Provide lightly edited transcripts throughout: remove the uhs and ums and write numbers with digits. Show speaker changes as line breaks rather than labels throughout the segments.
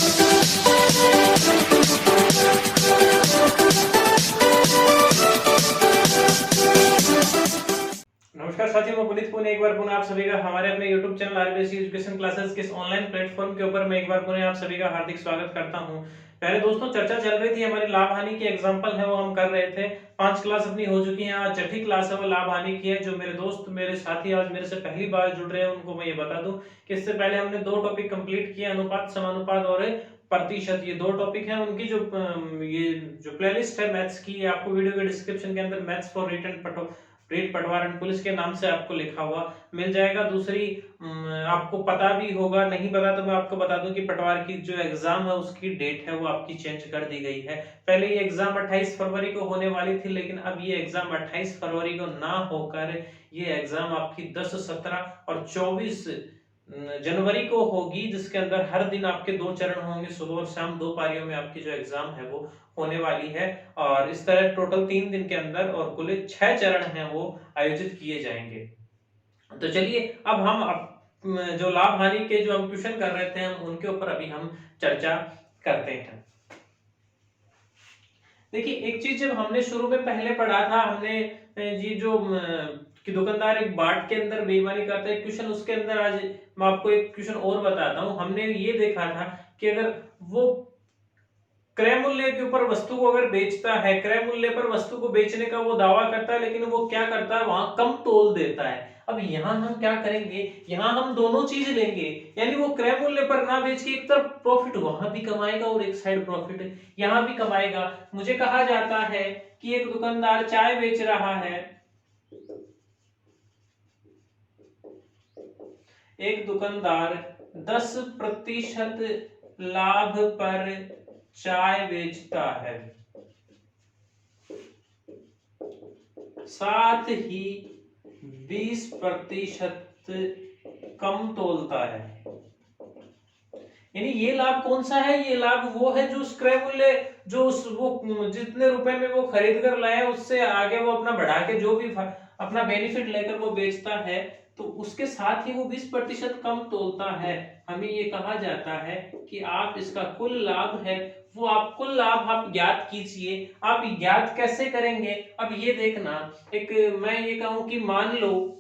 नमस्कार साथियों, मैं पुनीत पुणे एक बार पुनः आप सभी का हमारे अपने YouTube channel RBSC education classes के इस ऑनलाइन प्लेटफॉर्म के ऊपर मैं एक बार पुनः आप सभी का हार्दिक स्वागत करता हूं। पहले दोस्तों चर्चा चल रही थी हमारी लाभ हानि की एग्जांपल है वो हम कर रहे थे। 5 क्लास अपनी हो चुकी हैं, आज छठी क्लास है वो लाभ हानि की है। जो मेरे दोस्त मेरे साथी आज मेरे से पहली बार जुड़ रहे हैं उनको मैं ये बता दूं कि इससे पहले हमने 2 टॉपिक कंप्लीट किए, अनुपात, समानुपात और प्रतिशत। ये 2 टॉपिक हैं। उनकी ये जो प्लेलिस्ट है मैथ्स की, आपको वीडियो के डिस्क्रिप्शन के अंदर मैथ्स फॉर रिटन रीट पटवार एंड पुलिस के नाम से आपको लिखा हुआ मिल जाएगा। दूसरी आपको पता भी होगा, नहीं पता तो मैं आपको बता दूं कि पटवार की जो एग्जाम है उसकी डेट है वो आपकी चेंज कर दी गई है। पहले ये एग्जाम 28 फरवरी को होने वाली थी, लेकिन अब ये एग्जाम 28 फरवरी को ना होकर ये एग्जाम आपकी 10, 17 और 24 जनवरी को होगी, जिसके अंदर हर दिन आपके 2 चरण होंगे। सुबह और शाम 2 पारियों में आपकी जो एग्जाम है वो होने वाली है। और इस तरह टोटल 3 दिन के अंदर और कुल 6 चरण हैं वो आयोजित किए जाएंगे। तो चलिए अब हम जो लाभ हानि के जो हम क्वेश्चन कर रहे थे हम उनके ऊपर अभी हम चर्चा करते हैं। देखिए एक चीज जब हमने शुरू में पहले पढ़ा था, हमने ये जो कि दुकानदार एक बाट के अंदर बेईमानी करता है क्वेश्चन, उसके अंदर आज मैं आपको एक क्वेश्चन और बताता हूं। हमने ये देखा था कि अगर वो क्रय मूल्य के ऊपर वस्तु को अगर बेचता है, क्रय मूल्य पर वस्तु को बेचने का वो दावा करता है, लेकिन वो क्या करता है वहां कम तोल देता है। अब यहाँ हम क्या करेंगे, यहाँ हम दोनों चीज लेंगे, यानी वो क्रय मूल्य पर ना बेच के एक तरफ प्रॉफिट वहां भी कमाएगा और एक साइड प्रॉफिट यहाँ भी कमाएगा। मुझे कहा जाता है कि एक दुकानदार चाय बेच रहा है, एक दुकानदार 10% लाभ पर चाय बेचता है, साथ ही 20% कम तोलता है। यानी ये लाभ कौन सा है? ये लाभ वो है जो क्रय मूल्य जो वो जितने रुपए में वो खरीद कर लाया उससे आगे वो अपना बढ़ा के जो भी अपना बेनिफिट लेकर वो बेचता है, तो उसके साथ ही वो 20% कम तोलता है। हमें ये कहा जाता है कि आप इसका कुल लाभ है वो आप कुल लाभ आप ज्ञात कीजिए। आप ज्ञात कैसे करेंगे? अब ये देखना, एक मैं ये कहूं कि मान लो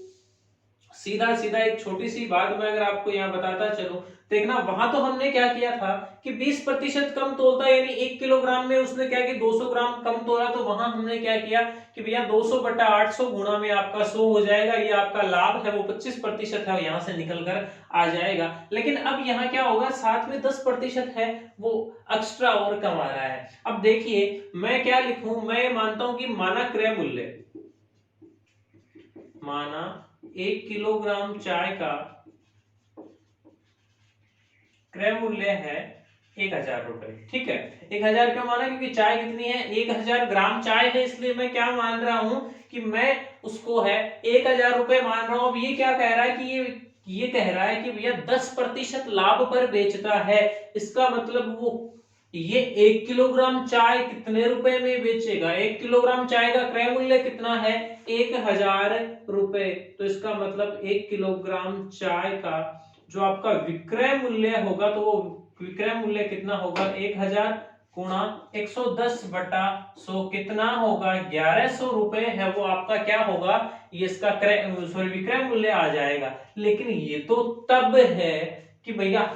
सीधा सीधा एक छोटी सी बात मैं अगर आपको यहाँ बताता चलूं, देखना वहां तो हमने क्या किया था कि 20% कम तोलता, यानी 1 किलोग्राम में उसने क्या कि 200 ग्राम कम तोला, तो वहां हमने क्या किया कि भैया 200 बटा 800 गुणा में आपका 100 हो जाएगा। ये आपका लाभ है वो 25% है, यहाँ से निकल कर आ जाएगा। लेकिन अब यहाँ क्या होगा, साथ में 10% है वो एक्स्ट्रा और कमा रहा है। अब देखिए मैं क्या लिखूं, मैं मानता हूं कि माना क्रय मूल्य, माना 1 किलोग्राम चाय का क्रय मूल्य है 1000 रुपए। ठीक है, 1000 क्यों माना? क्योंकि चाय कितनी है, 1000 ग्राम चाय है, इसलिए मैं क्या मान रहा हूं कि मैं उसको है 1000 रुपए मान रहा हूं। अब ये क्या कह रहा है कि ये कह रहा है कि भैया 10% लाभ पर बेचता है। इसका मतलब वो ये 1 किलोग्राम चाय कितने रुपए में बेचेगा? 1 किलोग्राम चाय का क्रय मूल्य कितना है? 1000 रुपए। तो इसका मतलब 1 किलोग्राम चाय का जो आपका विक्रय मूल्य होगा, तो वो विक्रय मूल्य कितना होगा? 1000 गुणा 110 बटा 100 कितना होगा? 1100 रुपए है वो आपका क्या होगा, ये इसका विक्रय मूल्य आ जाएगा। लेकिन ये तो तब है कि भैया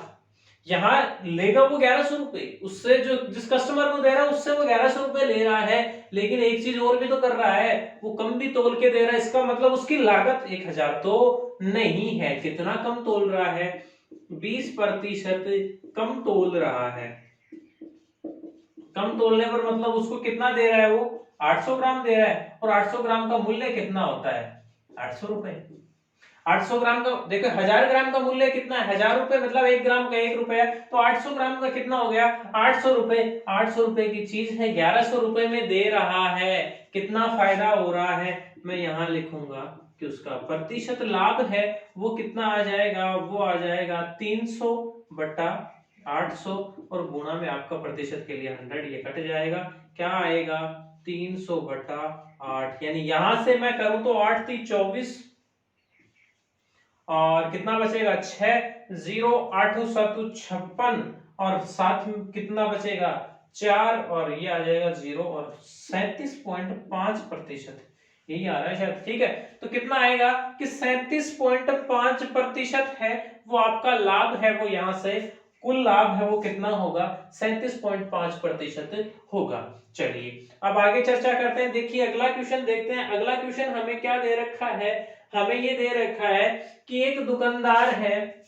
यहाँ लेगा वो 1100 रुपए, उससे जो जिस कस्टमर को दे रहा है उससे वो 1100 रुपए ले रहा है, लेकिन एक चीज और भी तो कर रहा है, वो कम भी तोल के दे रहा है। इसका मतलब उसकी लागत 1000 तो नहीं है। कितना कम तोल रहा है? 20% कम तोल रहा है। कम तोलने पर मतलब उसको कितना दे रहा है? वो 800 ग्राम दे रहा है, और 800 ग्राम का मूल्य कितना होता है? 800 रुपए। 800 ग्राम का देखो, 1000 ग्राम का मूल्य कितना है? 1000 रुपए, मतलब 1 ग्राम का 1 रुपया, तो 800 ग्राम का कितना हो गया? 800 रुपए। 800 रुपए की चीज है 1100 रुपए में दे रहा है। कितना फायदा हो रहा है? मैं यहाँ लिखूंगा कि उसका प्रतिशत लाभ है वो कितना आ जाएगा? वो आ जाएगा 300 बटा 800, और गुणा में आपका प्रतिशत के लिए 100, ये कट जाएगा। क्या आएगा? 300 बटा 8, यानी यहां से मैं करूं तो 8 × 3 = 24, और कितना बचेगा? 6 0 8 7 56 और साथ में कितना बचेगा 4 और ये आ जाएगा 0 और 37.5%, यही आ रहा है शायद। ठीक है, तो कितना आएगा कि 37.5% है वो आपका लाभ है, वो यहां से कुल लाभ है वो कितना होगा 37.5% होगा। चलिए अब आगे चर्चा करते हैं। देखिए अगला क्वेश्चन देखते हैं। अगला क्वेश्चन हमें क्या दे रखा है, हमें ये दे रखा है कि एक दुकानदार है।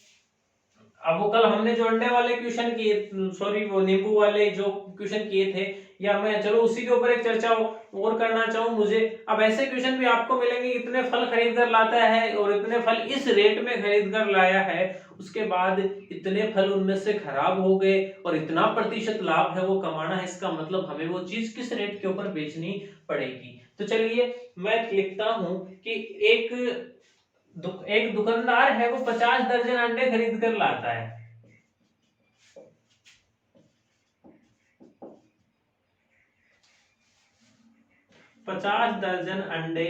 अब वो कल हमने जो अंडे वाले क्वेश्चन किए, सॉरी वो नींबू वाले जो क्वेश्चन किए थे, या मैं चलो उसी के ऊपर एक चर्चा और करना चाहूँ मुझे। अब ऐसे क्वेश्चन भी आपको मिलेंगे, इतने फल खरीद कर लाता है और इतने फल इस रेट में खरीद कर लाया है, उसके बाद इतने फल उनमें से खराब हो गए और इतना प्रतिशत लाभ है वो कमाना है, इसका मतलब हमें वो चीज किस रेट के ऊपर बेचनी पड़ेगी। तो चलिए मैं लिखता हूं कि एक दुकानदार है वो 50 दर्जन अंडे खरीद कर लाता है। 50 दर्जन अंडे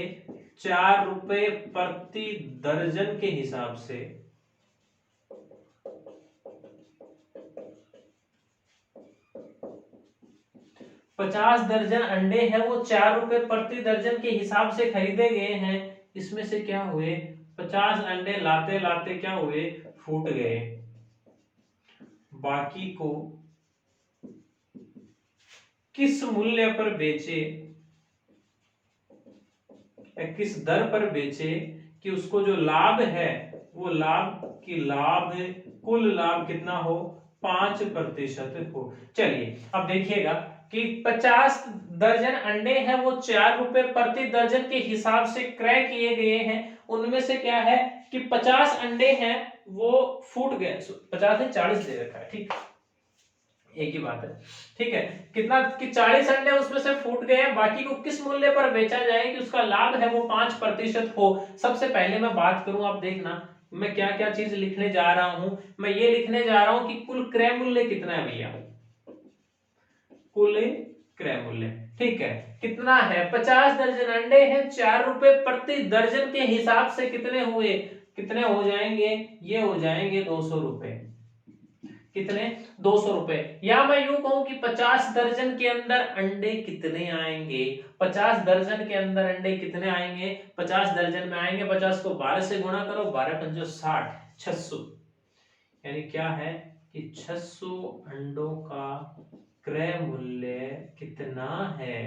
4 रुपए प्रति दर्जन के हिसाब से 50 दर्जन अंडे हैं वो 4 रुपए प्रति दर्जन के हिसाब से खरीदे गए हैं। इसमें से क्या हुए 50 अंडे लाते लाते क्या हुए फूट गए, बाकी को किस मूल्य पर बेचे, किस दर पर बेचे कि उसको जो लाभ है वो लाभ की लाभ कुल लाभ कितना हो 5% हो। चलिए अब देखिएगा कि 50 दर्जन अंडे हैं वो 4 रुपए प्रति दर्जन के हिसाब से क्रय किए गए हैं। उनमें से क्या है कि 50 अंडे हैं वो फूट गए, 50 नहीं 40 दे रखा है, ठीक एक ही बात है। ठीक है, कितना कि 40 अंडे उसमें से फूट गए हैं, बाकी को किस मूल्य पर बेचा जाए कि उसका लाभ है वो 5% हो। सबसे पहले मैं बात करूं, आप देखना मैं क्या क्या चीज लिखने जा रहा हूं। मैं ये लिखने जा रहा हूं कि कुल क्रय मूल्य कितना है भैया, कुल क्रय मूल्य। ठीक है, कितना है 50 दर्जन अंडे हैं 4 रुपए प्रति दर्जन के हिसाब से कितने हुए, कितने हो जाएंगे, ये हो जाएंगे 200 रुपए। कितने 200 रुपए। या मैं यूं कहूं कि 50 दर्जन के अंदर अंडे कितने आएंगे, 50 दर्जन के अंदर अंडे कितने आएंगे, 50 दर्जन में आएंगे, 50 को 12 से गुणा करो, 12 पंजो 60, 600, यानी क्या है कि 600 अंडों का क्रय मूल्य कितना है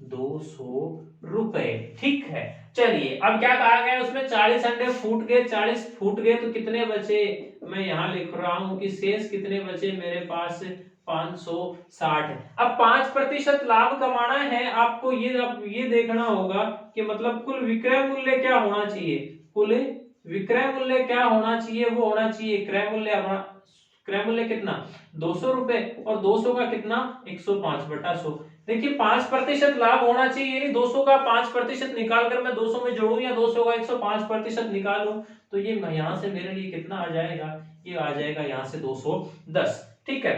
200 रुपए। ठीक है, चलिए अब क्या कहा गया उसमें 40 अंडे फूट गए, 40 फूट गए तो कितने बचे, मैं यहां लिख रहा हूं कि शेष कितने बचे मेरे पास 560। अब 5% लाभ कमाना है आपको, ये देखना होगा कि मतलब कुल विक्रय मूल्य क्या होना चाहिए, कुल विक्रय मूल्य क्या होना चाहिए, वो होना चाहिए क्रय मूल्य अपना, क्रय मूल्य कितना 200 रुपए और 200 का कितना 105/100। देखिए 5% लाभ होना चाहिए, यानी 200 का 5% निकाल कर मैं 200 में जोड़ूं या 200 का 105% निकालूं, तो ये यहां से मेरे लिए कितना आ जाएगा, ये आ जाएगा यहां से 210। ठीक है,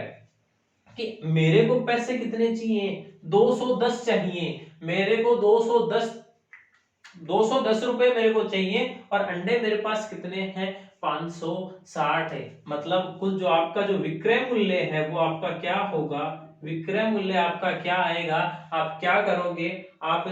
कि मेरे को पैसे कितने चाहिए 210 चाहिए, मेरे को 210 रुपए मेरे को चाहिए और अंडे मेरे पास कितने हैं 560 है। मतलब कुल जो आपका जो विक्रय मूल्य है वो आपका क्या होगा, विक्रय मूल्य आपका क्या आएगा, आप क्या करोगे, आप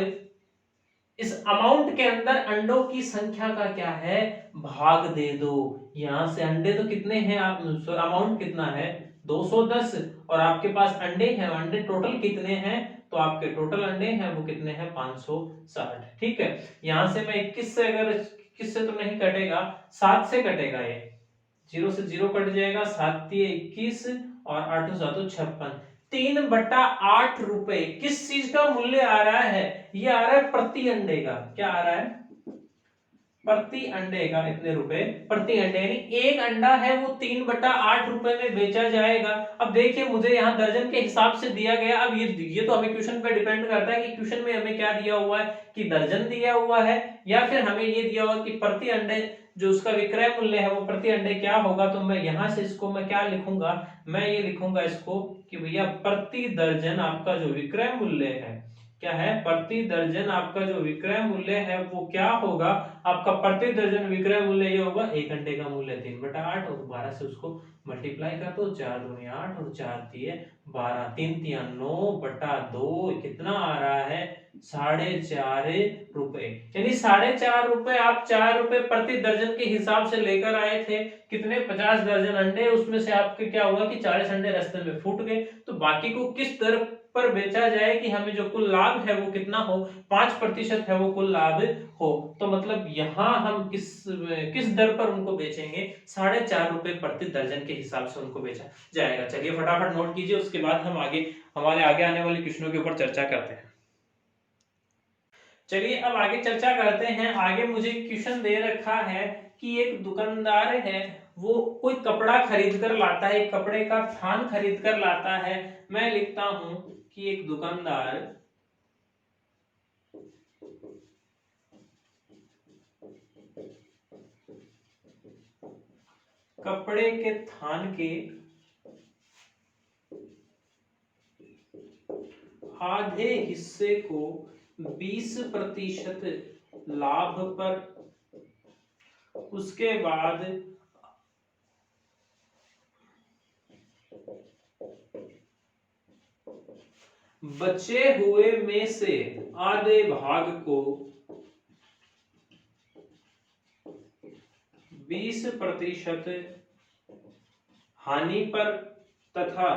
इस अमाउंट के अंदर अंडों की संख्या का क्या है भाग दे दो। यहां से अंडे तो कितने हैं, आप अमाउंट कितना है 210 और आपके पास अंडे हैं, अंडे टोटल कितने हैं, तो आपके टोटल अंडे हैं वो कितने हैं 560। ठीक है, यहां से मैं 21 से, अगर 21 से तो नहीं कटेगा, 7 से कटेगा, ये 0 से 0 कट जाएगा, 7 21 और 8 7 56, 3/8 रुपए किस चीज का मूल्य आ रहा है, ये आ रहा है प्रति अंडे का, क्या आ रहा है प्रति अंडे का, इतने रुपए प्रति अंडे, यानी एक अंडा है वो 3/8 रुपए में बेचा जाएगा। अब देखिए मुझे यहाँ दर्जन के हिसाब से दिया गया, अब ये तो हमें क्वेश्चन पे डिपेंड करता है कि क्वेश्चन में हमें क्या दिया हुआ है कि दर्जन दिया हुआ है या फिर हमें ये दिया हुआ कि प्रति अंडे जो उसका विक्रय मूल्य है वो प्रति अंडे क्या होगा। तो मैं यहां से इसको मैं क्या लिखूंगा, मैं ये लिखूंगा इसको कि भैया प्रति दर्जन आपका जो विक्रय मूल्य है, क्या है, प्रति दर्जन आपका जो विक्रय मूल्य है वो क्या होगा, आपका प्रति दर्जन विक्रय मूल्य ये होगा 1 घंटे का मूल्य 3/8 और 12 से उसको मल्टीप्लाई कर दो, 4 दूनी 8 और 4 दिए 12, 3 तिया 9/2 कितना आ रहा है, 4.5 रुपए। यानी 4.5 रुपए आप 4 रुपए प्रति दर्जन के हिसाब से लेकर आए थे, कितने 50 दर्जन अंडे, उसमें से आपके क्या हुआ कि 40 अंडे रास्ते में फूट गए, तो बाकी को किस दर पर बेचा जाए कि हमें जो कुल लाभ है वो कितना हो, 5% है वो कुल लाभ हो। तो मतलब यहाँ हम किस दर पर उनको बेचेंगे, 4.5 रुपए प्रति दर्जन के हिसाब से उनको बेचा जाएगा। चलिए फटाफट नोट कीजिए, उसके बाद हम हमारे आगे आने वाले क्वेश्चनों के ऊपर चर्चा करते हैं। चलिए अब आगे चर्चा करते हैं। आगे मुझे क्वेश्चन दे रखा है कि एक दुकानदार है, वो कोई कपड़ा खरीद कर लाता है, कपड़े का थान खरीद कर लाता है। मैं लिखता हूं कि एक दुकानदार कपड़े के थान के आधे हिस्से को 20% लाभ पर, उसके बाद बचे हुए में से आधे भाग को 20% हानि पर तथा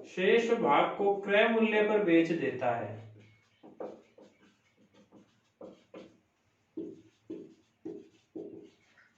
शेष भाग को क्रय मूल्य पर बेच देता है।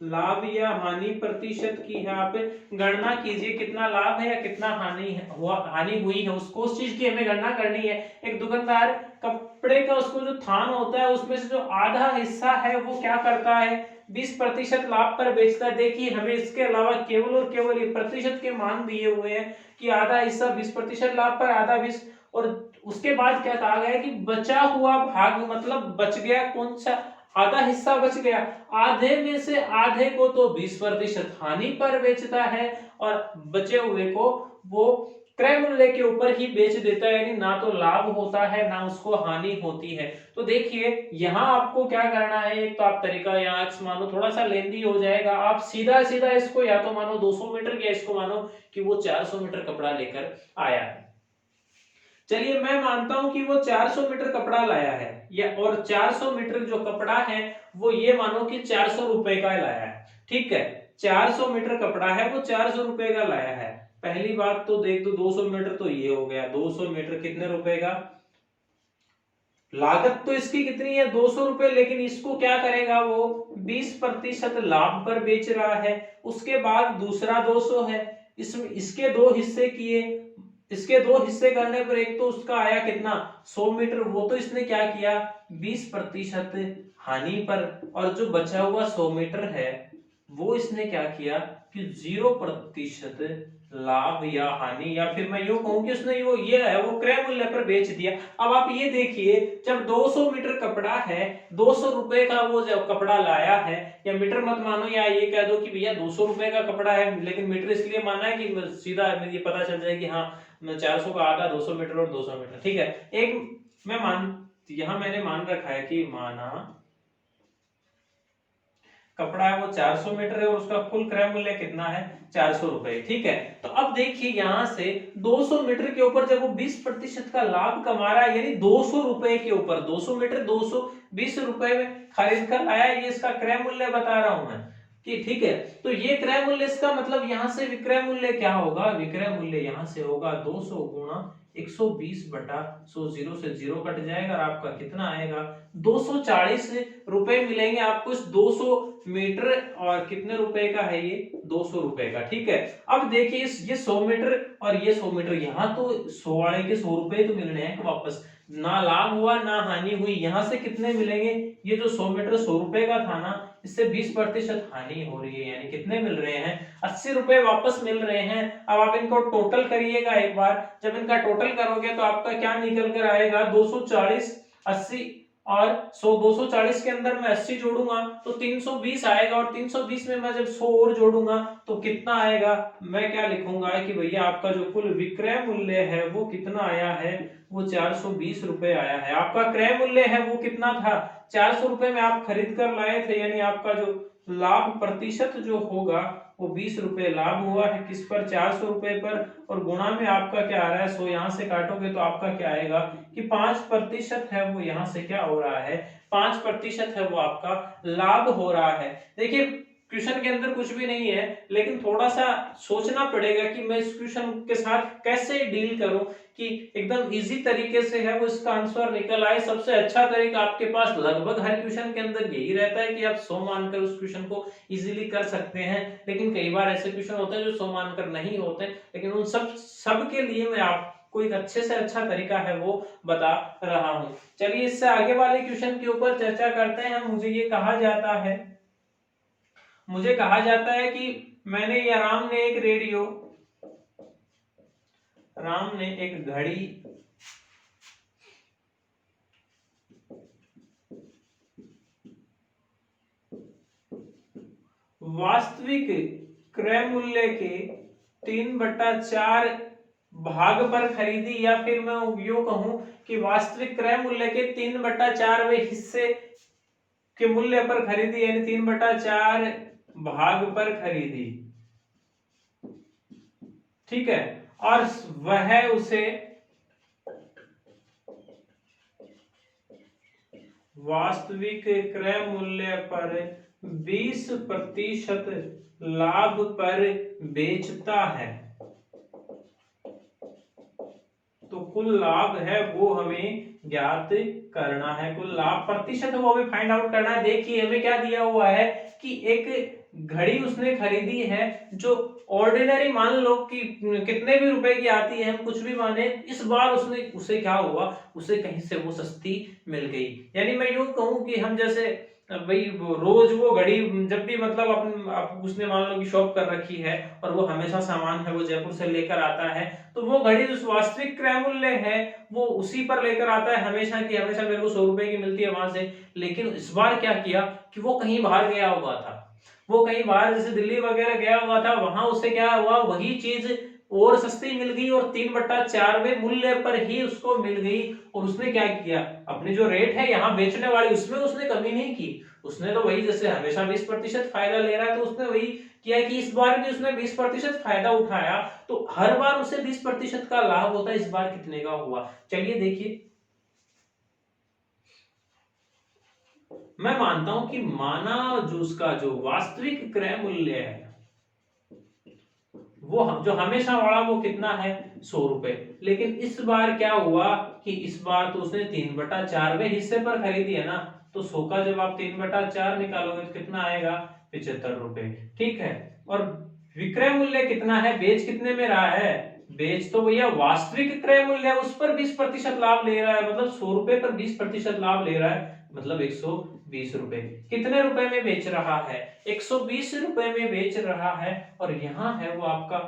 लाभ या हानि प्रतिशत की है, आप गणना कीजिए कितना लाभ है या कितना हानि हुई है, उसको उस चीज की हमें गणना करनी है। एक दुकानदार कपड़े का उसको जो थान होता है उसमें से जो आधा हिस्सा है वो क्या करता है, 20% लाभ पर बेचता है। देखिए हमें इसके अलावा केवल और केवल ये प्रतिशत के मान दिए हुए हैं कि आधा हिस्सा 20% लाभ पर, आधा 20, और उसके बाद क्या कहा गया है कि बचा हुआ भाग, मतलब बच गया कौन सा, आधा हिस्सा बच गया, आधे में से आधे को तो 20% हानि पर बेचता है और बचे हुए को वो क्रय मूल्य के ऊपर ही बेच देता है, यानी ना तो लाभ होता है ना उसको हानि होती है। तो देखिए यहाँ आपको क्या करना है, एक तो आप तरीका यहाँ मानो थोड़ा सा लेंदी हो जाएगा, आप सीधा सीधा इसको या तो मानो 200 मीटर या इसको मानो कि वो 400 मीटर कपड़ा लेकर आया है। चलिए मैं मानता हूं कि वो 400 मीटर कपड़ा लाया है, या और 400 मीटर जो कपड़ा है वो ये मानो कि 400 रुपए का लाया है। ठीक है, 400 मीटर कपड़ा है वो 400 रुपए का लाया है। पहली बात तो देख दो, 200 मीटर तो ये हो गया, 200 मीटर कितने रुपए का, लागत तो इसकी कितनी है 200 रुपए, लेकिन इसको क्या करेगा वो 20% लाभ पर बेच रहा है। उसके बाद दूसरा 200 है, इसमें इसके दो हिस्से किए, इसके दो हिस्से करने पर एक तो उसका आया कितना 100 मीटर, वो तो इसने क्या किया 20% हानि पर, और जो बचा हुआ 100 मीटर है वो इसने क्या किया कि 0% लाभ या हानि, या फिर मैं यूं कहूं कि उसने वो ये है वो क्रय मूल्य पर बेच दिया। अब आप ये देखिए, जब 200 मीटर कपड़ा है, 200 रुपए का वो जब कपड़ा लाया है, या मीटर मत मानो, या ये कह दो कि भैया 200 रुपए का कपड़ा है, लेकिन मीटर इसलिए माना है कि सीधा ये पता चल जाए कि हाँ 400 का आधा 200 मीटर और 200 मीटर। ठीक है, एक यहां मैंने मान रखा है कि माना कपड़ा है वो 400 मीटर है और उसका कुल क्रय मूल्य कितना है 400 रुपए। ठीक है, तो अब देखिए यहां से 200 मीटर के ऊपर जब वो 20% का लाभ कमा रहा है, यानी 200 रुपए के ऊपर 200 मीटर 220 रुपए में खरीद कर लाया, ये इसका क्रय मूल्य बता रहा हूं मैं कि ठीक है। तो ये क्रय मूल्य इसका मतलब यहां से विक्रय मूल्य क्या होगा, विक्रय मूल्य यहां से होगा 200 गुणा 120/100, 0 से 0 कट जाएगा और आपका कितना आएगा 240 रुपए मिलेंगे आपको इस 200 मीटर, और कितने रुपए का है ये 200 रुपए का। ठीक है, अब देखिए ये 100 मीटर और ये 100 मीटर, यहाँ तो 100 वाले के 100 रुपए तो मिलने हैं वापस, ना लाभ हुआ ना हानि हुई। यहाँ से कितने मिलेंगे, ये जो 100 मीटर 100 रुपए का था ना, इससे 20% हानि हो रही है, यानी कितने मिल रहे हैं 80 रुपए वापस मिल रहे हैं। अब आप इनको टोटल करिएगा एक बार, जब इनका टोटल करोगे तो आपका क्या निकल कर आएगा 240 80 और 100 240 के अंदर मैं 80 जोड़ूंगा तो 320 आएगा, और 320 में मैं जब 100 और जोड़ूंगा तो कितना आएगा। मैं क्या लिखूंगा कि भैया आपका जो कुल विक्रय मूल्य है वो कितना आया है, वो 420 रुपए आया है। आपका क्रय मूल्य है वो कितना था, 400 रुपए में आप खरीद कर लाए थे, यानी आपका जो लाभ प्रतिशत जो होगा वो 20 रुपए लाभ हुआ है, किस पर, 400 रुपए पर, और गुणा में आपका क्या आ रहा है 100, यहां से काटोगे तो आपका क्या आएगा कि 5% है वो यहाँ से क्या हो रहा है, 5% है वो आपका लाभ हो रहा है। देखिए क्वेश्चन के अंदर कुछ भी नहीं है, लेकिन थोड़ा सा सोचना पड़ेगा कि मैं इस क्वेश्चन के साथ कैसे डील करूं कि एकदम इजी तरीके से है वो इसका आंसर निकल आए। सबसे अच्छा तरीका आपके पास लगभग हर क्वेश्चन के अंदर यही रहता है कि आप 100 मानकर उस क्वेश्चन को इजीली कर सकते हैं, लेकिन कई बार ऐसे क्वेश्चन होते हैं जो 100 मानकर नहीं होते, लेकिन उन सब के लिए मैं आपको एक अच्छे से अच्छा तरीका है वो बता रहा हूं। चलिए इससे आगे वाले क्वेश्चन के ऊपर चर्चा करते हैं। मुझे कहा जाता है कि मैंने या राम ने एक घड़ी वास्तविक क्रय मूल्य के 3/4 भाग पर खरीदी, या फिर मैं यूं कहूं कि वास्तविक क्रय मूल्य के 3/4वें हिस्से के मूल्य पर खरीदी, यानी 3/4 भाग पर खरीदी, ठीक है, और वह उसे वास्तविक क्रय मूल्य पर 20% लाभ पर बेचता है। तो कुल लाभ है वो हमें ज्ञात करना है, कुल लाभ प्रतिशत वो हमें फाइंड आउट करना है। देखिए हमें क्या दिया हुआ है कि एक घड़ी उसने खरीदी है जो ऑर्डिनरी मान लो कि कितने भी रुपए की आती है, हम कुछ भी माने, इस बार उसे क्या हुआ, उसे कहीं से वो सस्ती मिल गई। यानी मैं यूं कहूं कि हम जैसे भाई रोज वो घड़ी जब भी मतलब उसने मान लो कि शॉप कर रखी है और वो हमेशा सामान है वो जयपुर से लेकर आता है, तो वो घड़ी जो वास्तविक क्रय मूल्य है वो उसी पर लेकर आता है हमेशा की हमेशा, मेरे को 100 रुपए की मिलती है वहां से। लेकिन इस बार क्या किया कि वो कहीं बाहर गया हुआ था, वो कहीं बाहर जैसे दिल्ली वगैरह गया हुआ था, वहां उसे क्या हुआ, वही चीज और सस्ती मिल गई और 3/4वें मूल्य पर ही उसको मिल गई। और उसने क्या किया, अपनी जो रेट है यहाँ बेचने वाली उसमें उसने कमी नहीं की, उसने तो वही जैसे हमेशा 20% फायदा ले रहा है तो उसने वही किया कि इस बार भी उसने 20% फायदा उठाया, तो हर बार उसे 20% का लाभ होता है, इस बार कितने का हुआ। चलिए देखिए, मैं मानता हूं कि माना जो उसका जो वास्तविक क्रय मूल्य है वो जो हमेशा वाला वो कितना है 100 रुपए, लेकिन इस बार क्या हुआ कि इस बार तो उसने 3/4वें हिस्से पर खरीदी है ना, तो 100 का जब आप 3/4 निकालोगे तो कितना आएगा 75 रुपए, ठीक है। और विक्रय मूल्य कितना है, बेच कितने में रहा है, बेच तो भैया वास्तविक क्रय मूल्य है उस पर 20% लाभ ले रहा है, मतलब 100 रुपए पर 20% लाभ ले रहा है, मतलब 120 रुपए। कितने रुपए में बेच रहा है, 120 रुपए में बेच रहा है। और यहाँ है वो आपका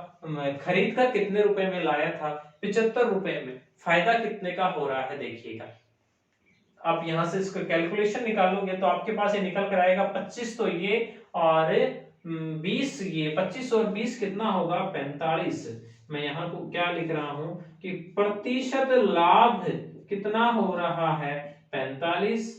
खरीद कर कितने रुपए में लाया था, 75 रुपए में। फायदा कितने का हो रहा है देखिएगा, आप यहां से इसका कैलकुलेशन निकालोगे तो आपके पास ये निकल कर आएगा 25, तो ये और 20, ये 25 और 20 कितना होगा 45। मैं यहाँ को क्या लिख रहा हूं कि प्रतिशत लाभ कितना हो रहा है 45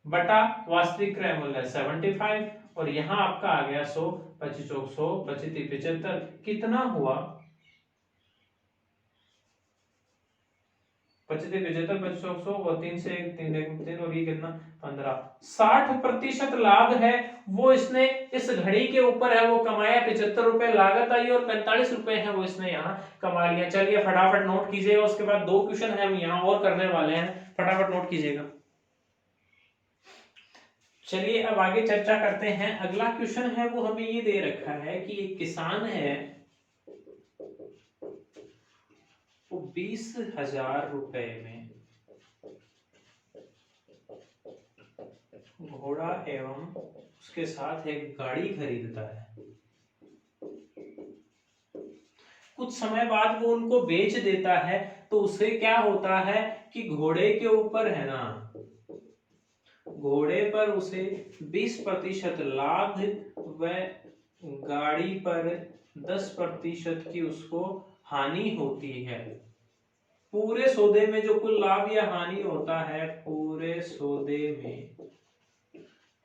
बटा वास्तविक क्रय मूल्य 75, और यहाँ आपका आ गया 100, 25 चौक 100, 25 75, कितना हुआ 25 75, 25 चौक 100 और 3 से 3 3 और ये कितना 15, 60% लाभ है वो इसने इस घड़ी के ऊपर है वो कमाया, 75 रुपए लागत आई और 45 रुपए है वो इसने यहाँ कमा लिया। चलिए फटाफट नोट कीजिएगा, उसके बाद 2 क्वेश्चन है हम यहाँ और करने वाले हैं, फटाफट नोट कीजिएगा। चलिए अब आगे चर्चा करते हैं। अगला क्वेश्चन है वो हमें ये दे रखा है कि एक किसान है वो 20,000 रुपए में घोड़ा एवं उसके साथ एक गाड़ी खरीदता है। कुछ समय बाद वो उनको बेच देता है, तो उसे क्या होता है कि घोड़े के ऊपर है ना, घोड़े पर उसे 20% लाभ व गाड़ी पर 10% की उसको हानि होती है। पूरे सौदे में जो कुल लाभ या हानि होता है, पूरे सौदे में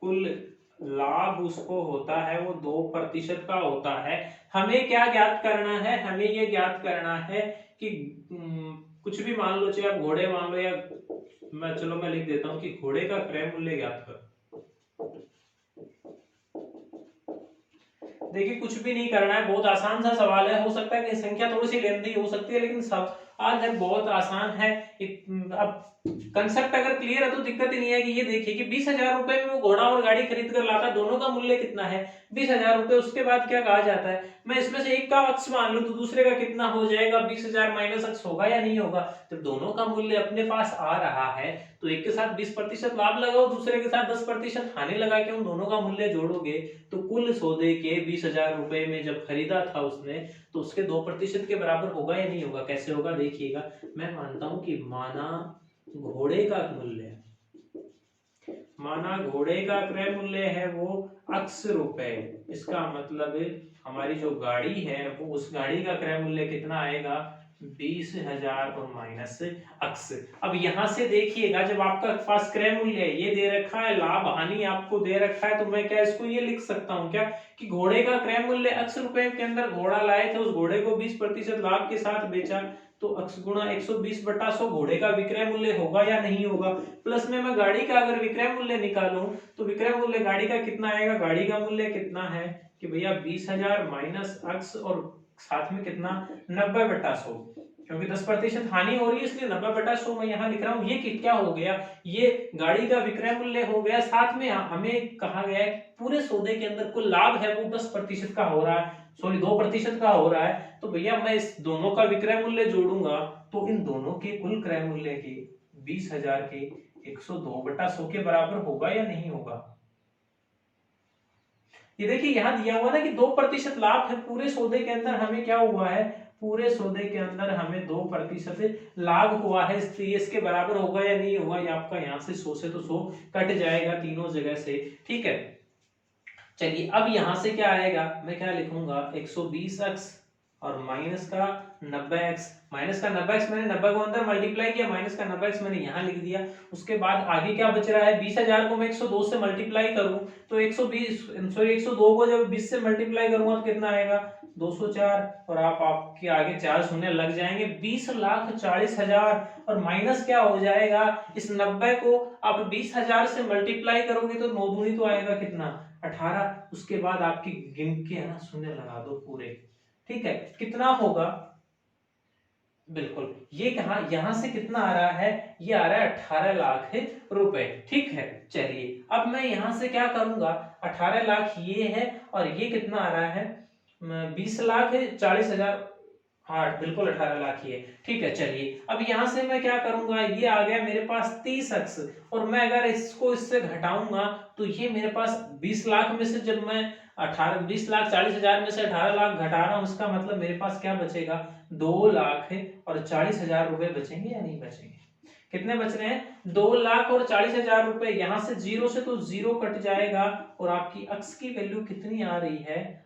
कुल लाभ उसको होता है वो 2% का होता है। हमें क्या ज्ञात करना है, हमें ये ज्ञात करना है कि कुछ भी मान लो, चाहे आप घोड़े मान लो, या मैं लिख देता हूं कि घोड़े का क्रय मूल्य ज्ञात करो। देखिए कुछ भी नहीं करना है, बहुत आसान सा सवाल है। हो सकता है कि संख्या थोड़ी सी लेंदी हो सकती है, लेकिन सवाल है बहुत आसान है। अब कंसेप्ट अगर क्लियर है तो दिक्कत ही नहीं है। कि ये देखिए कि 20,000 रुपए में वो घोड़ा और गाड़ी खरीद कर लाता, दोनों का मूल्य कितना है 20,000 रुपए। उसके बाद क्या कहा जाता है, मैं इसमें से एक का अक्स मान लूं तो दूसरे का कितना हो जाएगा, 20,000 माइनस अक्स होगा या नहीं होगा। जब दोनों का मूल्य अपने पास आ रहा है तो एक के साथ 20% लाभ लगाओ, दूसरे के साथ 10% हानि लगा के उन दोनों का मूल्य जोड़ोगे तो कुल सौदे के 20,000 रुपए में जब खरीदा था उसने, तो उसके 2% के बराबर होगा या नहीं होगा। कैसे होगा देखिएगा, मैं मानता हूं कि माना घोड़े का मूल्य, माना घोड़े का क्रय मूल्य है वो अक्स रुपए, इसका मतलब हमारी जो गाड़ी है वो, उस गाड़ी का क्रय मूल्य कितना आएगा 20,000 और माइनस अक्स। अब यहां से देखिएगा, जब आपका पास क्रय मूल्य ये दे रखा है, लाभ हानि आपको दे रखा है, तो मैं क्या इसको ये लिख सकता हूं क्या कि घोड़े का क्रय मूल्य अक्स रुपए के अंदर घोड़ा लाए थे, उस घोड़े को 20% लाभ के साथ बेचा, तो अक्स गुणा 120/100 घोड़े का विक्रय मूल्य होगा या नहीं होगा। प्लस में मैं गाड़ी का अगर विक्रय मूल्य निकालूं तो विक्रय मूल्य गाड़ी का कितना आएगा, गाड़ी का मूल्य कितना है कि भैया 20,000 माइनस अक्स और साथ में कितना 90/100, क्योंकि 10% हानि हो रही है इसलिए 90/100 मैं यहाँ लिख रहा हूँ। ये क्या हो गया, ये गाड़ी का विक्रय मूल्य हो गया। साथ में हमें कहा गया है पूरे सौदे के अंदर कुल लाभ है वो 10% का हो रहा है, सॉरी 2% का हो रहा है। तो भैया मैं इस दोनों का विक्रय मूल्य जोड़ूंगा तो इन दोनों के कुल क्रय मूल्य के 20,000 के 102/100 के बराबर होगा या नहीं होगा। ये देखिए यहां दिया हुआ ना कि 2% लाभ है पूरे सौदे के अंदर, हमें क्या हुआ है, पूरे सौदे के अंदर हमें 2% लाभ हुआ है, इसलिए इसके बराबर होगा या नहीं होगा। ये आपका यहाँ से 100 से तो 100 कट जाएगा तीनों जगह से, ठीक है। चलिए अब यहां से क्या आएगा, मैं क्या लिखूंगा 120 अक्स और माइनस का 90x, माइनस का 90x मैंने 90 को अंदर मल्टीप्लाई किया, माइनस का 90x मैंने यहाँ लिख दिया। उसके बाद आगे क्या बच रहा है, 20,000 को मैं 102 से मल्टीप्लाई करूं तो 102 को जब 20 से मल्टीप्लाई करूंगा तो कितना आएगा 204, और आपके आगे 4 शून्य लग जाएंगे, 20,40,000। और माइनस क्या हो जाएगा, इस 90 को आप 20,000 से मल्टीप्लाई करोगे तो 9 दूनी तो आएगा कितना 18। उसके बाद आपकी गिन के है ना शून्य लगा दो पूरे, ठीक है। कितना होगा, बिल्कुल ये कहा यहां से कितना आ रहा है, ये आ रहा है 18 लाख रुपए, ठीक है। चलिए अब मैं यहां से क्या करूंगा, 18 लाख ये है और ये कितना आ रहा है 20,40,000, हाँ बिल्कुल 18 लाख ही है, ठीक है। चलिए अब यहां से मैं क्या करूंगा, ये आ गया मेरे पास 30 अक्स, और मैं अगर इसको इससे घटाऊंगा तो ये मेरे पास 20 लाख में से जब मैं 20,40,000 में से 18 लाख घटा रहा हूं, इसका मतलब मेरे पास क्या बचेगा 2,40,000 रुपए बचेंगे या नहीं बचेंगे। कितने बच रहे हैं 2,40,000 रुपए, यहां से जीरो से तो जीरो कट जाएगा और आपकी अक्स की वैल्यू कितनी आ रही है,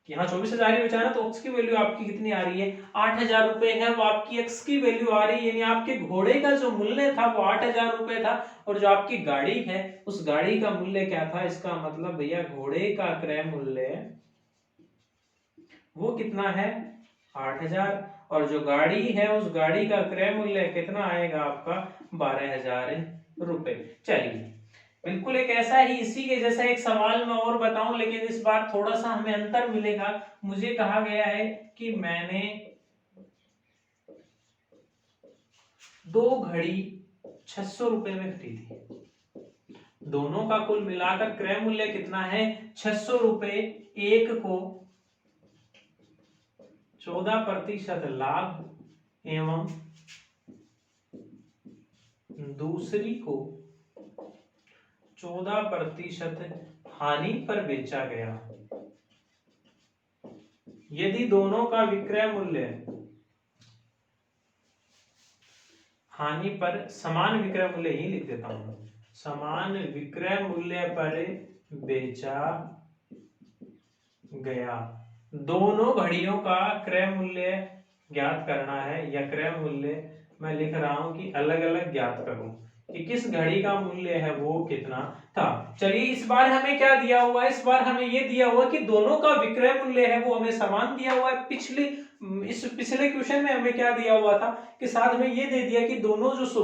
यहाँ 24,000 ही बचा ना, तो एक्स की वैल्यू आपकी कितनी आ रही है 8,000 रुपए है वो आपकी एक्स की वैल्यू आ रही है। यानी आपके घोड़े का जो मूल्य था वो 8,000 रुपए था, और जो आपकी गाड़ी है उस गाड़ी का मूल्य क्या था, इसका मतलब भैया घोड़े का क्रय मूल्य वो कितना है 8,000, और जो गाड़ी है उस गाड़ी का क्रय मूल्य कितना आएगा आपका 12,000 रुपए। चलिए बिल्कुल एक ऐसा ही इसी के जैसा एक सवाल मैं और बताऊं, लेकिन इस बार थोड़ा सा हमें अंतर मिलेगा। मुझे कहा गया है कि मैंने 2 घड़ी 600 रुपए में खरीदी, दोनों का कुल मिलाकर क्रय मूल्य कितना है 600 रुपए, एक को 14% लाभ एवं दूसरी को 14% हानि पर बेचा गया। यदि दोनों का विक्रय मूल्य हानि पर समान विक्रय मूल्य, ही लिख देता हूं, समान विक्रय मूल्य पर बेचा गया, दोनों घड़ियों का क्रय मूल्य ज्ञात करना है, या क्रय मूल्य मैं लिख रहा हूं कि अलग अलग ज्ञात करूं कि किस घड़ी का मूल्य है वो कितना था। चलिए इस बार हमें क्या दिया हुआ है, इस बार हमें ये दिया हुआ कि दोनों का विक्रय मूल्य है वो हमें समान दिया हुआ है। इस पिछले क्वेश्चन में हमें क्या दिया हुआ था कि साथ में ये दे दिया कि दोनों जो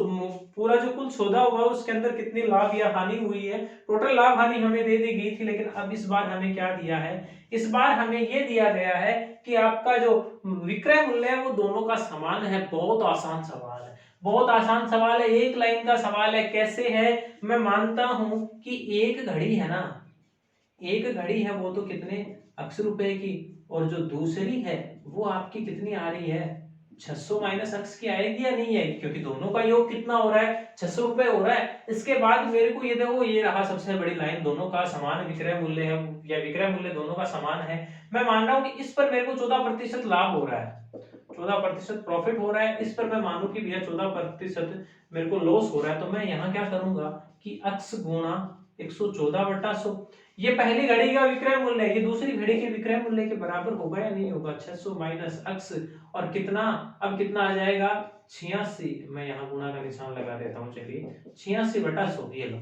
पूरा जो कुल सौदा हुआ है उसके अंदर कितनी लाभ या हानि हुई है, टोटल लाभ हानि हमें दे दी गई थी। लेकिन अब इस बार हमें क्या दिया है, इस बार हमें ये दिया गया है कि आपका जो विक्रय मूल्य है वो दोनों का समान है। बहुत आसान सवाल है, बहुत आसान सवाल है, एक लाइन का सवाल है। कैसे है, मैं मानता हूं कि एक घड़ी है ना, एक घड़ी है वो तो कितने 80 रुपए की, और जो दूसरी है वो आपकी कितनी आ रही है 600 माइनस अक्स की आएगी या नहीं आएगी, क्योंकि दोनों का योग कितना हो रहा है 600 रुपए हो रहा है। इसके बाद मेरे को ये देखो, ये रहा सबसे बड़ी लाइन, दोनों का समान विक्रय मूल्य है या विक्रय मूल्य दोनों का समान है। मैं मान रहा हूं कि इस पर मेरे को 14% लाभ हो रहा है, 14% प्रॉफिट हो रहा है, इस पर मैं मानू कि भैया 14% मेरे को लॉस हो रहा है। तो मैं यहाँ क्या करूंगा कि अक्स गुणा 114/100, ये पहली घड़ी का विक्रय मूल्य है, ये दूसरी घड़ी के विक्रय मूल्य के बराबर होगा या नहीं होगा, 600 माइनस अक्स और कितना, अब कितना आ जाएगा 86, मैं यहाँ गुणा का निशान लगा देता हूँ, चलिए 86/100, ये लो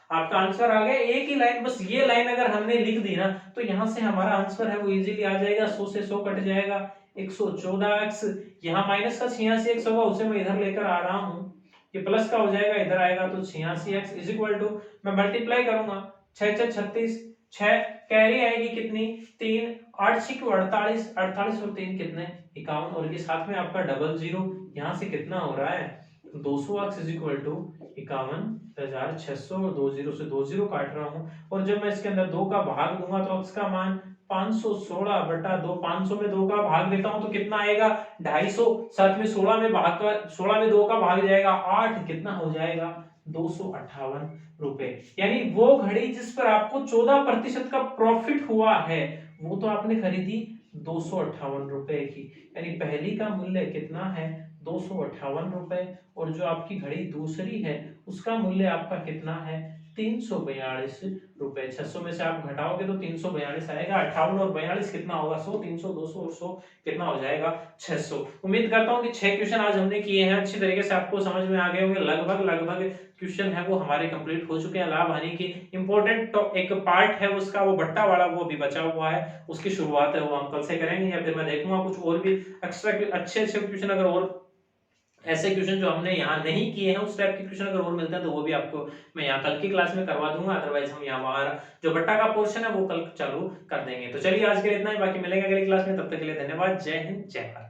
आपका आंसर आ गया। एक ही लाइन, बस ये लाइन अगर हमने लिख दी ना तो यहाँ से हमारा आंसर है वो इजीली आ जाएगा, 100 से 100 कट जाएगा, 114x, यहाँ माइनस का 86x होगा, उसे मैं इधर लेकर आ रहा हूँ, ये प्लस का हो जाएगा, इधर आएगा तो 86x इज इक्वल टू, मैं मल्टीप्लाई करूंगा 6 6 36, 6 कैरी आएगी कितनी 3, 8 6 48, 48 और 3 कितने 51, और ये साथ में आपका डबल जीरो, यहाँ से कितना हो रहा है 200x इज इक्वल टू 51,600, और 2 जीरो से 2 जीरो काट रहा हूँ, और जब मैं इसके अंदर 2 का भाग दूंगा तो x का मान 516/2, 500 में 2 का भाग देता हूं तो कितना आएगा 250, साथ में 16 में भाग का 16 में 2 का भाग जाएगा 8, कितना हो जाएगा 258 रुपए। यानी वो घड़ी जिस पर आपको 14% का प्रॉफिट हुआ है वो तो आपने खरीदी 258 रुपए की, यानी पहली का मूल्य कितना है 258 रुपए, और जो आपकी घड़ी दूसरी है उसका मूल्य आपका कितना है 342 रुपए। 600 में से आप घटाओगे तो 342 आएगा, 58 और 42 कितना होगा 100, 300 200 और 100 कितना हो जाएगा 600। उम्मीद करता हूं कि 6 क्वेश्चन आज हमने किए हैं, अच्छी तरीके से आपको समझ में आ गए होंगे, लगभग क्वेश्चन है वो हमारे कंप्लीट हो चुके हैं। लाभ हानि की इंपॉर्टेंट एक पार्ट है उसका, वो बट्टा वाला वो भी बचा हुआ है, उसकी शुरुआत है वो हम कल से करेंगे, या फिर मैं देखूंगा कुछ और भी एक्स्ट्रा अच्छे क्वेश्चन, अगर और ऐसे क्वेश्चन जो हमने यहाँ नहीं किए हैं उस टाइप के क्वेश्चन अगर और मिलते हैं तो वो भी आपको मैं यहाँ कल की क्लास में करवा दूंगा। अदरवाइज हम यहाँ हमारा जो बट्टा का पोर्शन है वो कल चालू कर देंगे। तो चलिए आज के लिए इतना ही, बाकी मिलेंगे अगली क्लास में, तब तक के लिए धन्यवाद, जय हिंद जय भारत।